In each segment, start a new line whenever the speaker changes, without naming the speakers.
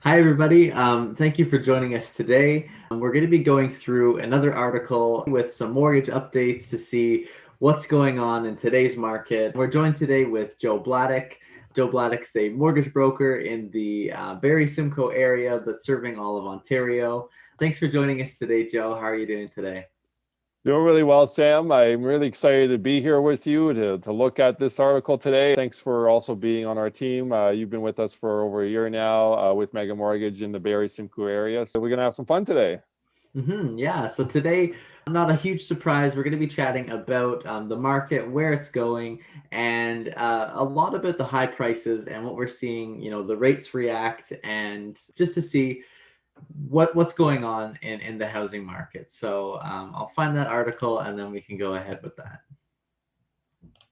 Hi, everybody. Thank you for joining us today. We're going to be going through another article with some mortgage updates to see what's going on in today's market. We're joined today with Joe Bladdock. Joe Bladdock's a mortgage broker in the Barrie Simcoe area, but serving all of Ontario. Thanks for joining us today, Joe. How are you doing today?
Doing really well, Sam. I'm really excited to be here with you to look at this article today. Thanks for also being on our team. You've been with us for over a year now with Mega Mortgage in the Barrie Simcoe area. So we're going to have some fun today.
Yeah, so today, not a huge surprise. We're going to be chatting about the market, where it's going, and a lot about the high prices and what we're seeing, the rates react, and just to see what's going on in the housing market. So I'll find that article and then we can go ahead with that.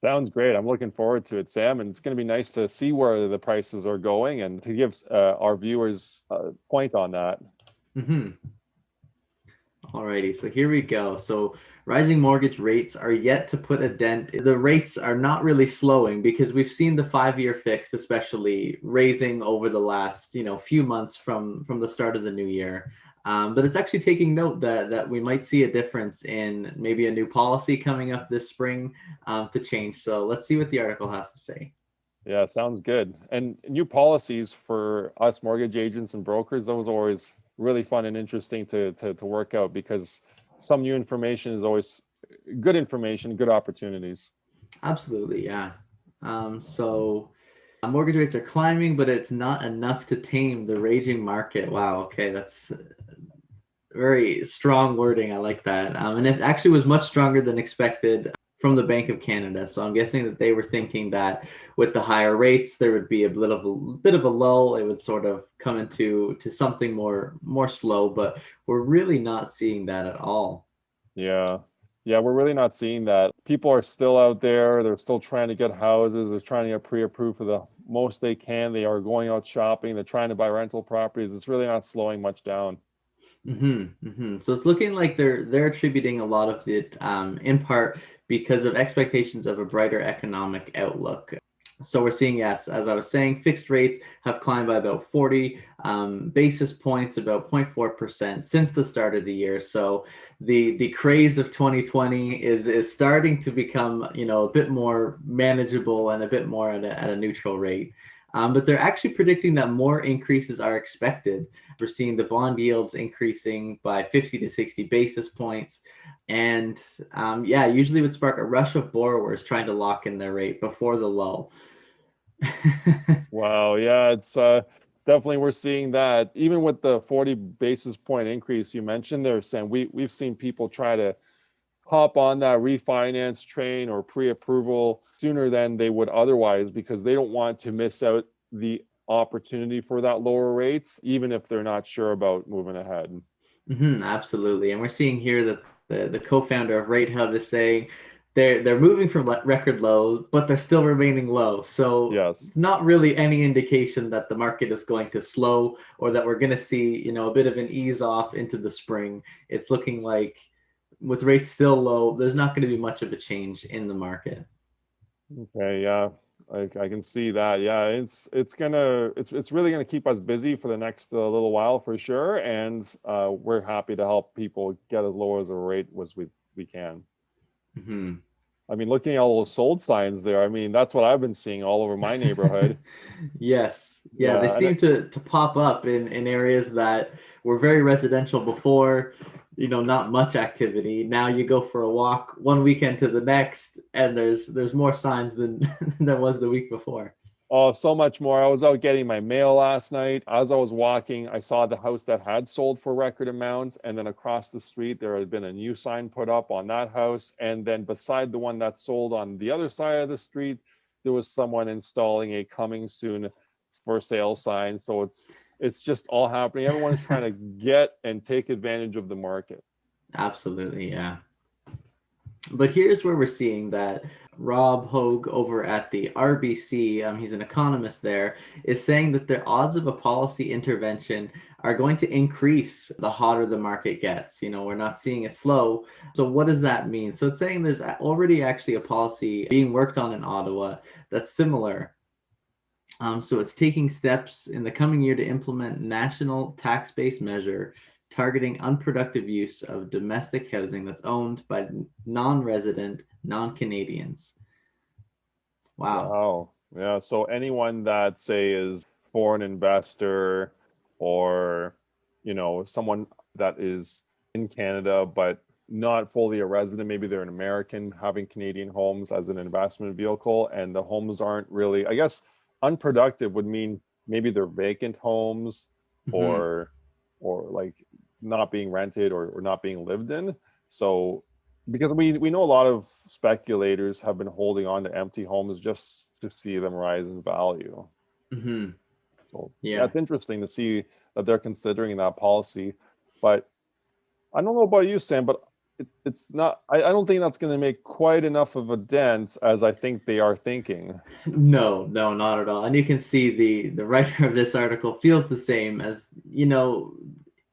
Sounds great. I'm looking forward to it, Sam. And it's going to be nice to see where the prices are going and to give our viewers a point on that.
Mm-hmm. Alrighty, so here we go. So rising mortgage rates are yet to put a dent. The rates are not really slowing because we've seen the 5-year fixed, especially raising over the last, few months from the start of the new year. But it's actually taking note that we might see a difference in maybe a new policy coming up this spring to change. So let's see what the article has to say.
Yeah, sounds good. And new policies for us mortgage agents and brokers, those are always really fun and interesting to work out because some new information is always good information, good opportunities.
Absolutely, yeah. So mortgage rates are climbing, but it's not enough to tame the raging market. Wow, okay, that's very strong wording. I like that. And it actually was much stronger than expected from the Bank of Canada. So I'm guessing that they were thinking that with the higher rates, there would be a bit of a lull. It would sort of come into something more slow, but we're really not seeing that at all.
Yeah. Yeah, we're really not seeing that. People are still out there. They're still trying to get houses. They're trying to get pre-approved for the most they can. They are going out shopping. They're trying to buy rental properties. It's really not slowing much down.
So it's looking like they're attributing a lot of it, in part because of expectations of a brighter economic outlook. So we're seeing, yes, as I was saying, fixed rates have climbed by about 40 basis points, about 0.4% since the start of the year. So the craze of 2020 is starting to become, a bit more manageable and a bit more at a neutral rate. But they're actually predicting that more increases are expected. We're seeing the bond yields increasing by 50 to 60 basis points. And yeah, usually would spark a rush of borrowers trying to lock in their rate before the lull.
Wow, yeah, it's definitely we're seeing that. Even with the 40 basis point increase you mentioned there, Sam, we've seen people try to hop on that refinance train or pre-approval sooner than they would otherwise because they don't want to miss out the opportunity for that lower rates, even if they're not sure about moving ahead.
Absolutely. And we're seeing here that the co-founder of Rate Hub is saying they're moving from record lows, but they're still remaining low. So
Yes.
not really any indication that the market is going to slow or that we're going to see, a bit of an ease off into the spring. It's looking like with rates still low, there's not going to be much of a change in the market.
Okay, yeah. I can see that. Yeah, it's really gonna keep us busy for the next little while for sure, and we're happy to help people get as low as a rate as we can.
hmm
I mean, looking at all those sold signs there, I mean, that's what I've been seeing all over my neighborhood.
Yes. Yeah, they
Yeah, and
seem to pop up in areas that were very residential before, not much activity. Now you go for a walk one weekend to the next, and there's more signs than there was the week before.
oh, so much more. I was out getting my mail last night. As I was walking, I saw the house that had sold for record amounts, and then across the street, there had been a new sign put up on that house. And then beside the one that sold on the other side of the street, there was someone installing a coming soon for sale sign. So it's just all happening. Everyone's trying to get and take advantage of the market.
Absolutely, yeah. But here's where we're seeing that Rob Hogue over at the RBC, he's an economist there, is saying that the odds of a policy intervention are going to increase the hotter the market gets. We're not seeing it slow. So what does that mean? So it's saying there's already actually a policy being worked on in Ottawa that's similar So it's taking steps in the coming year to implement national tax-based measure targeting unproductive use of domestic housing that's owned by non-resident, non-Canadians. Wow.
Wow. Yeah. So anyone that say is foreign investor or, someone that is in Canada but not fully a resident, maybe they're an American having Canadian homes as an investment vehicle, and the homes aren't really, I guess, unproductive would mean maybe they're vacant homes
Mhm.
or like not being rented or not being lived in. So because we know a lot of speculators have been holding on to empty homes just to see them rise in value.
Mhm.
So yeah,
Yeah.
it's interesting to see that they're considering that policy. But I don't know about you, Sam, but it's not. I don't think that's going to make quite enough of a dent as I think they are thinking.
No, no, not at all. And you can see the writer of this article feels the same as,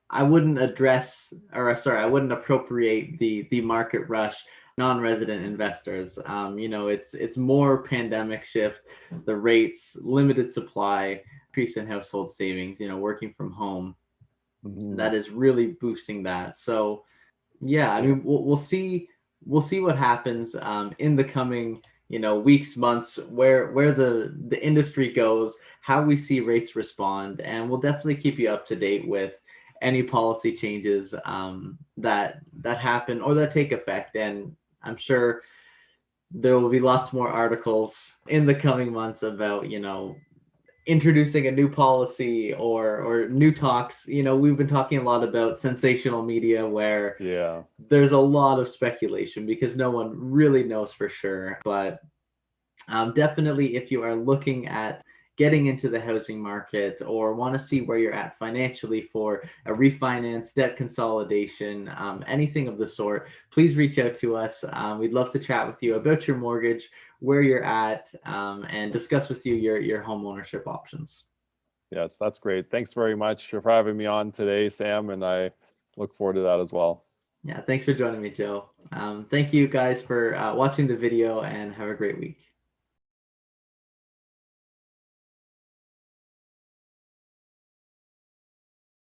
I wouldn't address, or sorry, I wouldn't appropriate the market rush non-resident investors. It's more pandemic shift, the rates, limited supply, increase in household savings, working from home.
Hmm.
That is really boosting that. So yeah, I
Yeah.
mean, we'll see what happens in the coming weeks, months, where the industry goes, how we see rates respond, and we'll definitely keep you up to date with any policy changes that happen or that take effect. And I'm sure there will be lots more articles in the coming months about introducing a new policy or new talks. We've been talking a lot about sensational media where
Yeah.
there's a lot of speculation because no one really knows for sure. But definitely, if you are looking at getting into the housing market or want to see where you're at financially for a refinance, debt consolidation, anything of the sort, please reach out to us. We'd love to chat with you about your mortgage, where you're at, and discuss with you your home ownership options.
Yes, that's great. Thanks very much for having me on today, Sam, and I look forward to that as well.
Yeah, thanks for joining me, Joe. Thank you guys for watching the video and have a great week.